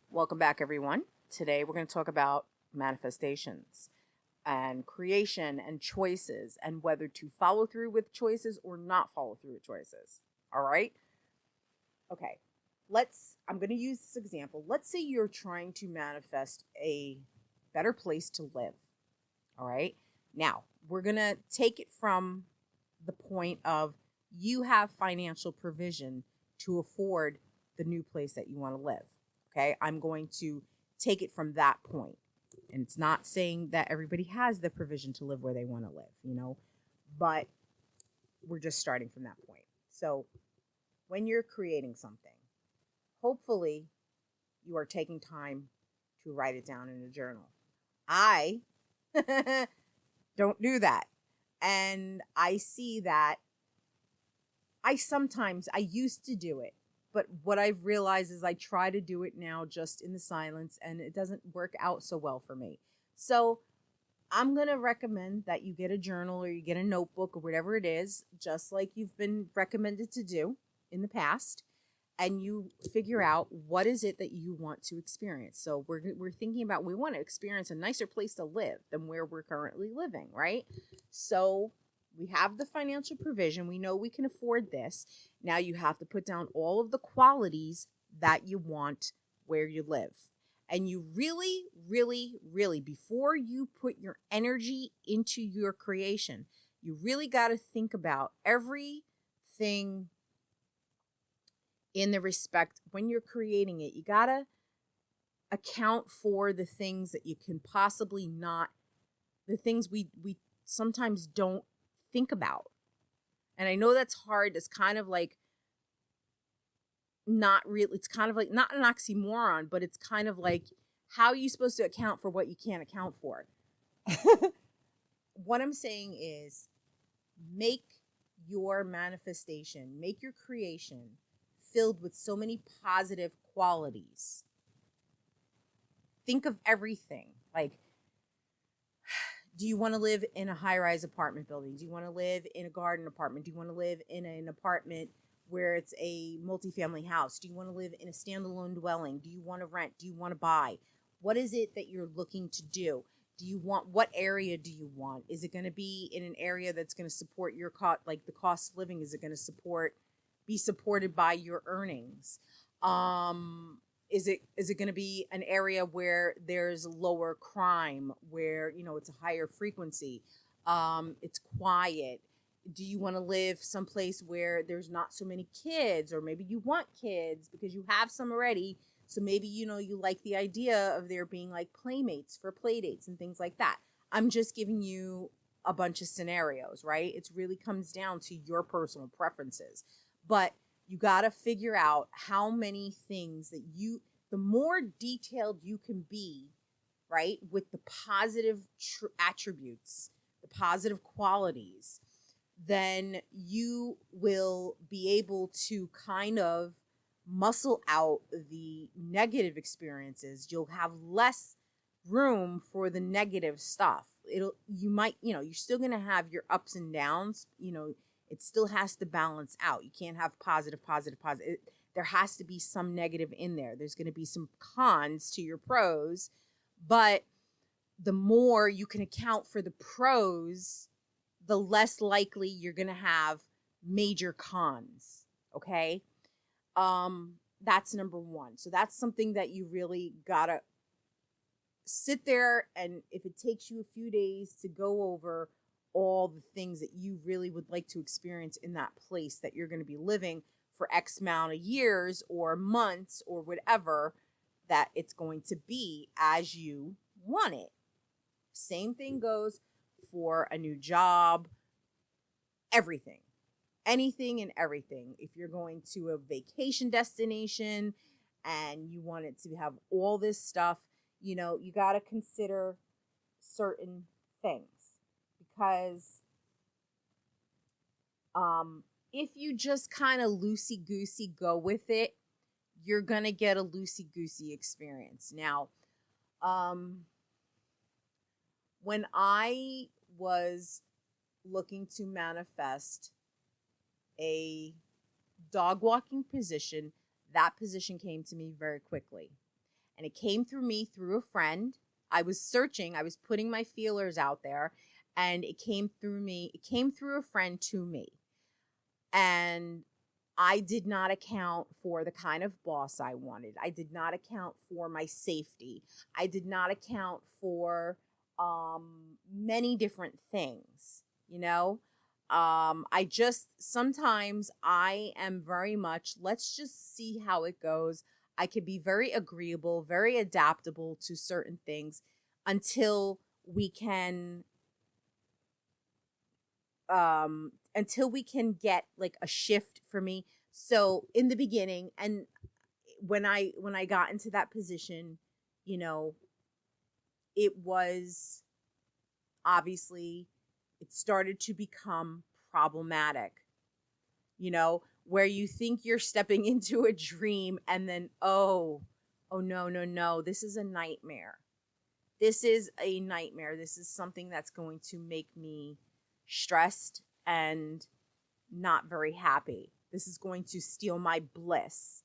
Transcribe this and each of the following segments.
Welcome back, everyone. Today we're going to talk about manifestations and creation and choices and whether to follow through with choices or not follow through with choices. All right? Okay. I'm going to use this example. Let's say you're trying to manifest a better place to live. All right? Now, we're going to take it from the point of you have financial provision to afford the new place that you want to live. Okay, I'm going to take it from that point. And it's not saying that everybody has the provision to live where they want to live, but we're just starting from that point. So when you're creating something, hopefully you are taking time to write it down in a journal. I don't do that. And I see that I used to do it. But what I've realized is I try to do it now just in the silence, and it doesn't work out so well for me. So I'm going to recommend that you get a journal or you get a notebook or whatever it is, just like you've been recommended to do in the past, and you figure out what is it that you want to experience. So we're thinking about, we want to experience a nicer place to live than where we're currently living, right? So we have the financial provision. We know we can afford this. Now you have to put down all of the qualities that you want where you live. And you really, really, really, before you put your energy into your creation, you really got to think about everything in the respect when you're creating it. You got to account for the things that you can possibly not, the things we sometimes don't think about. And I know that's hard. It's kind of like it's kind of like not an oxymoron, but it's kind of like, how are you supposed to account for what you can't account for? What I'm saying is, make your manifestation, make your creation filled with so many positive qualities. Think of everything. Like, do you want to live in a high-rise apartment building? Do you want to live in a garden apartment? Do you want to live in an apartment where it's a multifamily house? Do you want to live in a standalone dwelling? Do you want to rent? Do you want to buy? What is it that you're looking to do? What area do you want? Is it going to be in an area that's going to support your the cost of living? Is it going to be supported by your earnings? Is it going to be an area where there's lower crime, where, it's a higher frequency? It's quiet. Do you want to live someplace where there's not so many kids, or maybe you want kids because you have some already? So maybe, you like the idea of there being like playmates for play dates and things like that. I'm just giving you a bunch of scenarios, right? It really comes down to your personal preferences. But you got to figure out how many things that the more detailed you can be, right, with the positive attributes, the positive qualities, then you will be able to kind of muscle out the negative experiences. You'll have less room for the negative stuff. You're still going to have your ups and downs, it still has to balance out. You can't have positive. There has to be some negative in there. There's going to be some cons to your pros, but the more you can account for the pros, the less likely you're going to have major cons. Okay. That's number one. So that's something that you really gotta sit there, and if it takes you a few days to go over all the things that you really would like to experience in that place that you're going to be living for X amount of years or months or whatever that it's going to be as you want it. Same thing goes for a new job, everything, anything and everything. If you're going to a vacation destination and you want it to have all this stuff, you got to consider certain things. Because if you just kind of loosey-goosey go with it, you're going to get a loosey-goosey experience. Now, when I was looking to manifest a dog walking position, that position came to me very quickly. And it came through me through a friend. I was searching, I was putting my feelers out there, and it came through me. It came through a friend to me. And I did not account for the kind of boss I wanted. I did not account for my safety. I did not account for many different things, you know? Sometimes I am very much, let's just see how it goes. I can be very agreeable, very adaptable to certain things until we can get like a shift for me. So in the beginning, and when I got into that position, you know, it was obviously, it started to become problematic, you know, where you think you're stepping into a dream and then, oh no, this is a nightmare. This is a nightmare. This is something that's going to make me stressed and not very happy. This is going to steal my bliss.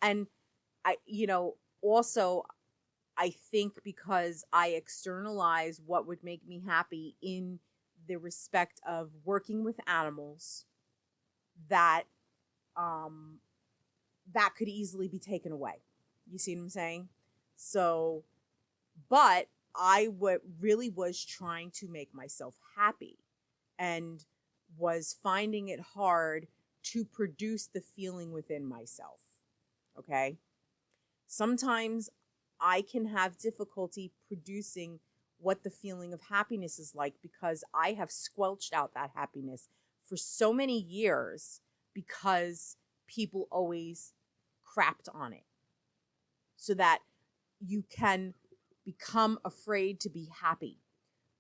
And also, I think because I externalize what would make me happy in the respect of working with animals, that that could easily be taken away. You see what I'm saying? So, but I really was trying to make myself happy and was finding it hard to produce the feeling within myself. Okay? Sometimes I can have difficulty producing what the feeling of happiness is like because I have squelched out that happiness for so many years because people always crapped on it, so that you can become afraid to be happy.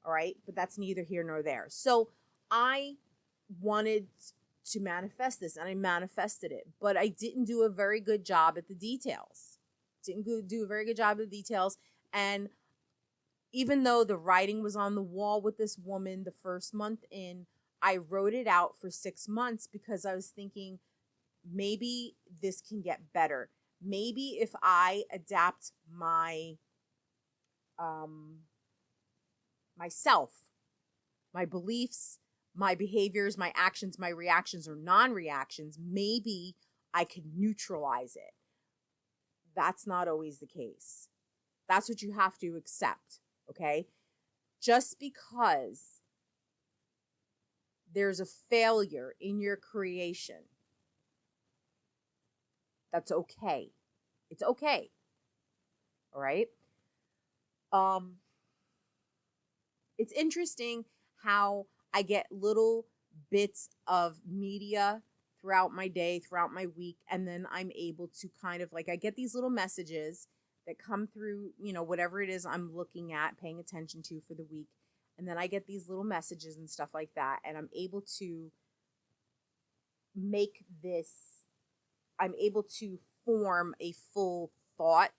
All right? But that's neither here nor there. So I wanted to manifest this, and I manifested it, but I didn't do a very good job at the details. And even though the writing was on the wall with this woman the first month in, I wrote it out for 6 months because I was thinking, maybe this can get better. Maybe if I adapt myself, my beliefs, my behaviors, my actions, my reactions or non-reactions, maybe I could neutralize it. That's not always the case. That's what you have to accept, okay? Just because there's a failure in your creation, that's okay. It's okay. All right? It's interesting how I get little bits of media throughout my day, throughout my week, and then I'm able to kind of I get these little messages that come through, whatever it is I'm looking at, paying attention to for the week. And then I get these little messages and stuff like that, and I'm able to form a full thought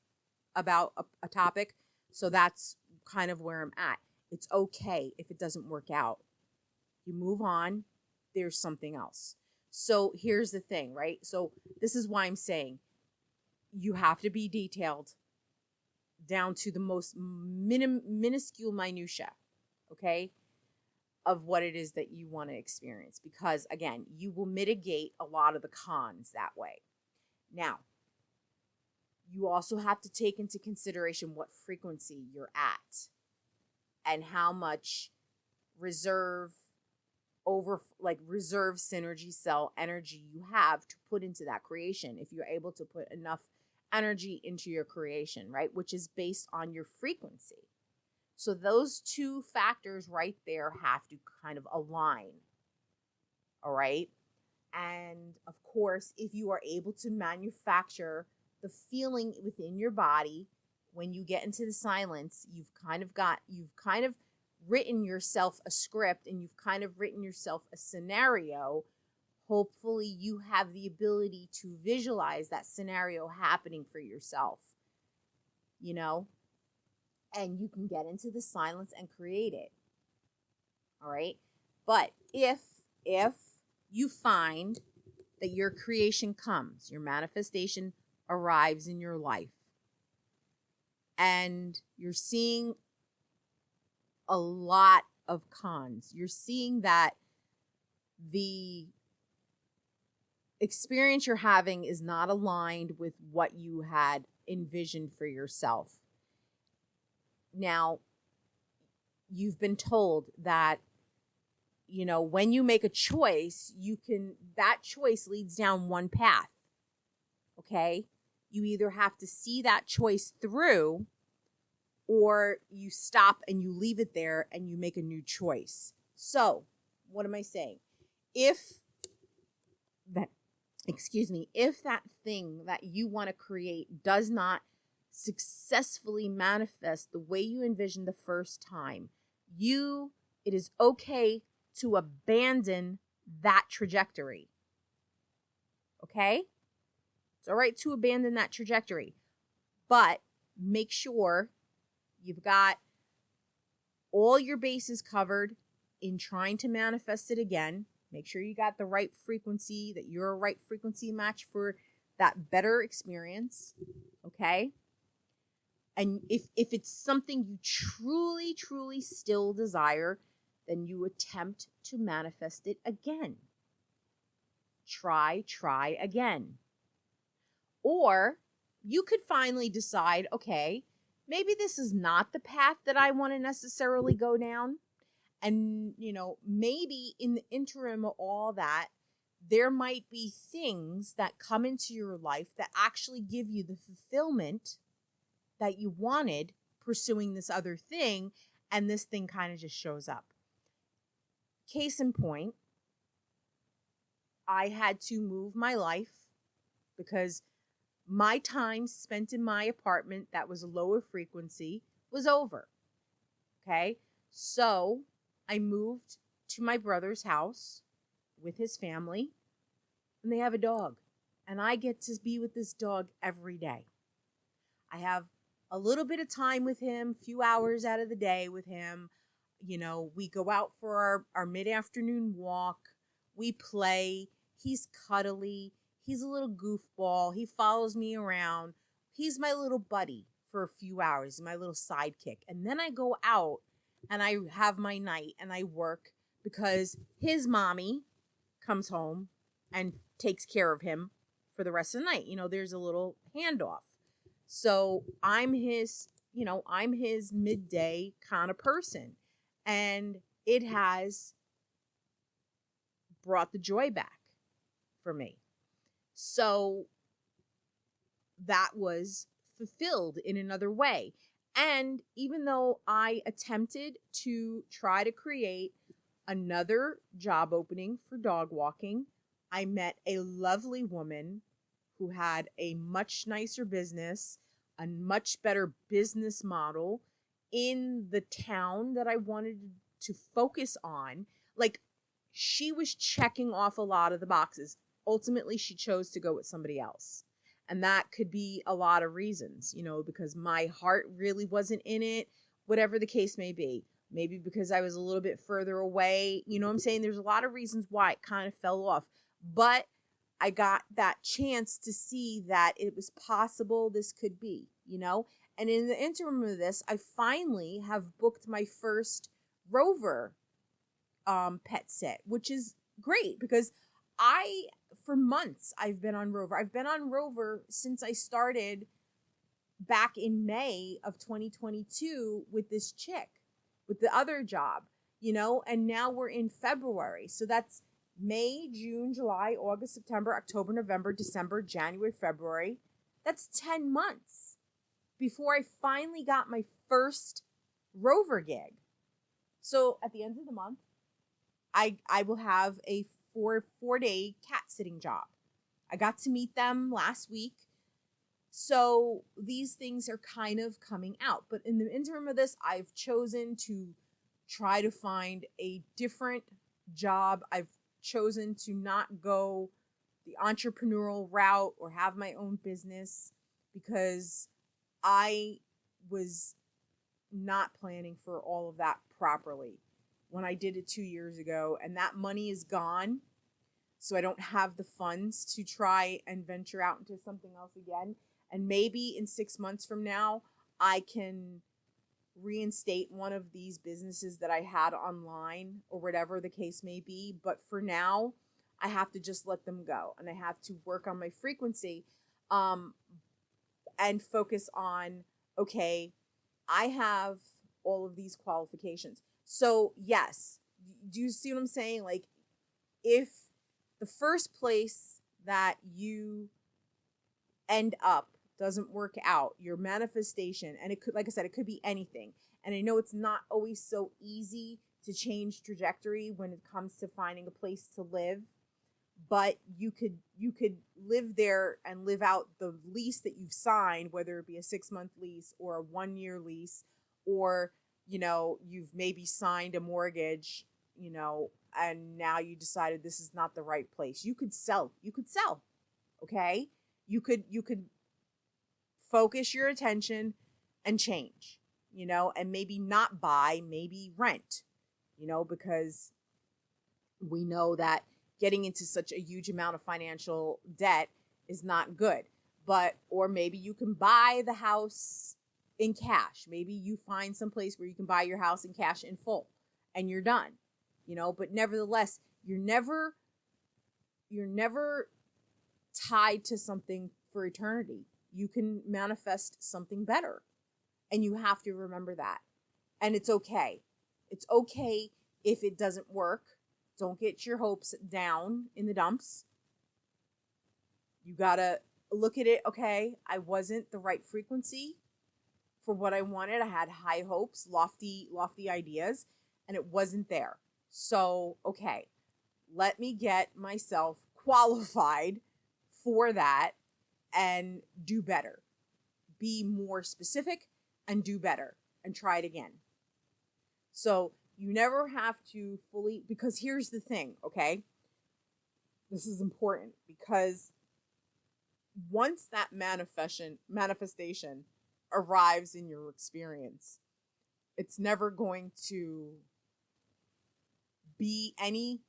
about a topic. So that's kind of where I'm at. It's okay if it doesn't work out. You move on. There's something else. So here's the thing, right? So this is why I'm saying you have to be detailed down to the most minuscule minutia, okay, of what it is that you want to experience. Because, again, you will mitigate a lot of the cons that way. Now, you also have to take into consideration what frequency you're at and how much reserve synergy cell energy you have to put into that creation. If you're able to put enough energy into your creation, right? Which is based on your frequency. So those two factors right there have to kind of align. All right. And of course, if you are able to manufacture the feeling within your body when you get into the silence, you've kind of written yourself a script and you've kind of written yourself a scenario. Hopefully you have the ability to visualize that scenario happening for yourself, and you can get into the silence and create it. All right. But if you find that your creation comes, your manifestation arrives in your life, and you're seeing a lot of cons. You're seeing that the experience you're having is not aligned with what you had envisioned for yourself. Now, you've been told that, you know, when you make a choice, that choice leads down one path. Okay? You either have to see that choice through, or you stop and you leave it there and you make a new choice. So, what am I saying? If that thing that you want to create does not successfully manifest the way you envisioned the first time, it is okay to abandon that trajectory. Okay? It's all right to abandon that trajectory, but make sure you've got all your bases covered in trying to manifest it again. Make sure you got the right frequency, that you're a right frequency match for that better experience, okay? And if it's something you truly, truly still desire, then you attempt to manifest it again. Try again. Or you could finally decide, okay, maybe this is not the path that I want to necessarily go down. And, you know, maybe in the interim of all that, there might be things that come into your life that actually give you the fulfillment that you wanted pursuing this other thing, and this thing kind of just shows up. Case in point, I had to move my life because my time spent in my apartment that was a lower frequency was over. Okay? So I moved to my brother's house with his family, and they have a dog. And I get to be with this dog every day. I have a little bit of time with him, a few hours out of the day with him. You know, we go out for our mid-afternoon walk. We play. He's cuddly. He's a little goofball. He follows me around. He's my little buddy for a few hours, my little sidekick. And then I go out and I have my night and I work because his mommy comes home and takes care of him for the rest of the night. You know, there's a little handoff. So I'm his midday kind of person. And it has brought the joy back for me. So that was fulfilled in another way. And even though I attempted to try to create another job opening for dog walking, I met a lovely woman who had a much nicer business, a much better business model in the town that I wanted to focus on. Like, she was checking off a lot of the boxes. Ultimately, she chose to go with somebody else. And that could be a lot of reasons, you know, because my heart really wasn't in it, whatever the case may be. Maybe because I was a little bit further away. You know what I'm saying? There's a lot of reasons why it kind of fell off. But I got that chance to see that it was possible this could be, you know? And in the interim of this, I finally have booked my first Rover pet sit, which is great because for months, I've been on Rover. I've been on Rover since I started back in May of 2022 with this chick, with the other job, you know, and now we're in February. So that's May, June, July, August, September, October, November, December, January, February. That's 10 months before I finally got my first Rover gig. So at the end of the month, I will have a four-day cat sitting job. I got to meet them last week. So these things are kind of coming out. But in the interim of this, I've chosen to try to find a different job. I've chosen to not go the entrepreneurial route or have my own business because I was not planning for all of that properly when I did it 2 years ago, and that money is gone. So I don't have the funds to try and venture out into something else again. And maybe in 6 months from now, I can reinstate one of these businesses that I had online or whatever the case may be. But for now, I have to just let them go, and I have to work on my frequency, and focus on, okay, I have all of these qualifications. So yes, do you see what I'm saying? Like, if the first place that you end up doesn't work out, your manifestation, and it could, like I said, it could be anything. And I know it's not always so easy to change trajectory when it comes to finding a place to live, but you could live there and live out the lease that you've signed, whether it be a 6-month lease or a 1-year lease, or, you know, you've maybe signed a mortgage, you know, and now you decided this is not the right place. You could sell, okay? You could focus your attention and change, you know, and maybe not buy, maybe rent, you know, because we know that getting into such a huge amount of financial debt is not good. But, or maybe you can buy the house in cash. Maybe you find some place where you can buy your house in cash in full and you're done, you know, but nevertheless, you're never tied to something for eternity. You can manifest something better, and you have to remember that. And it's okay. It's okay if it doesn't work. Don't get your hopes down in the dumps. You gotta look at it. Okay, I wasn't the right frequency for what I wanted. I had high hopes, lofty ideas, and it wasn't there. So, okay, let me get myself qualified for that and do better. Be more specific and do better and try it again. So you never have to fully, because here's the thing, okay? This is important, because once that manifestation arrives in your experience, it's never going to be any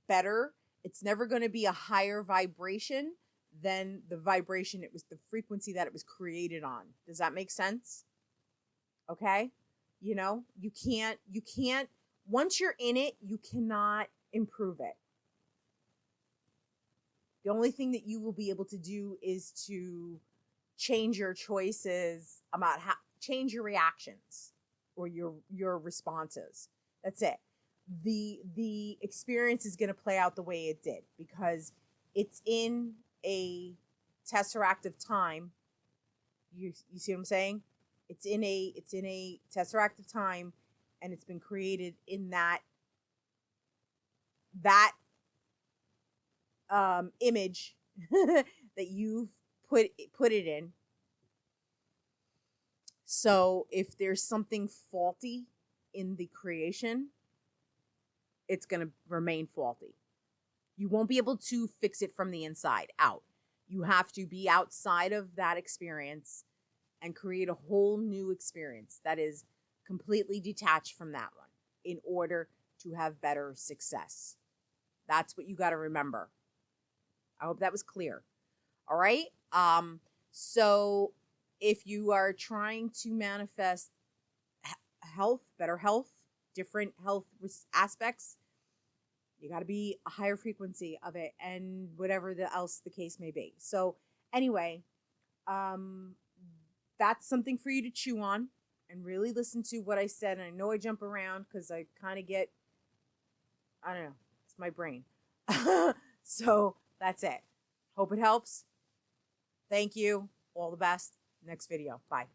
better. It's never going to be a higher vibration than the vibration, it was the frequency that it was created on. Does that make sense? Okay? You know, you can't, once you're in it, you cannot improve it. The only thing that you will be able to do is to change your choices about how, change your reactions or your responses. That's it. The experience is going to play out the way it did, because it's in a tesseract of time. You see what I'm saying? It's in a tesseract of time, and it's been created in that image that you've put it in. So if there's something faulty in the creation, it's going to remain faulty. You won't be able to fix it from the inside out. You have to be outside of that experience and create a whole new experience that is completely detached from that one in order to have better success. That's what you got to remember. I hope that was clear. All right. So if you are trying to manifest health, better health, different health aspects, you got to be a higher frequency of it, and whatever else the case may be. So anyway, that's something for you to chew on and really listen to what I said. And I know I jump around because I kind of get, I don't know, it's my brain. So that's it. Hope it helps. Thank you. All the best. Next video. Bye.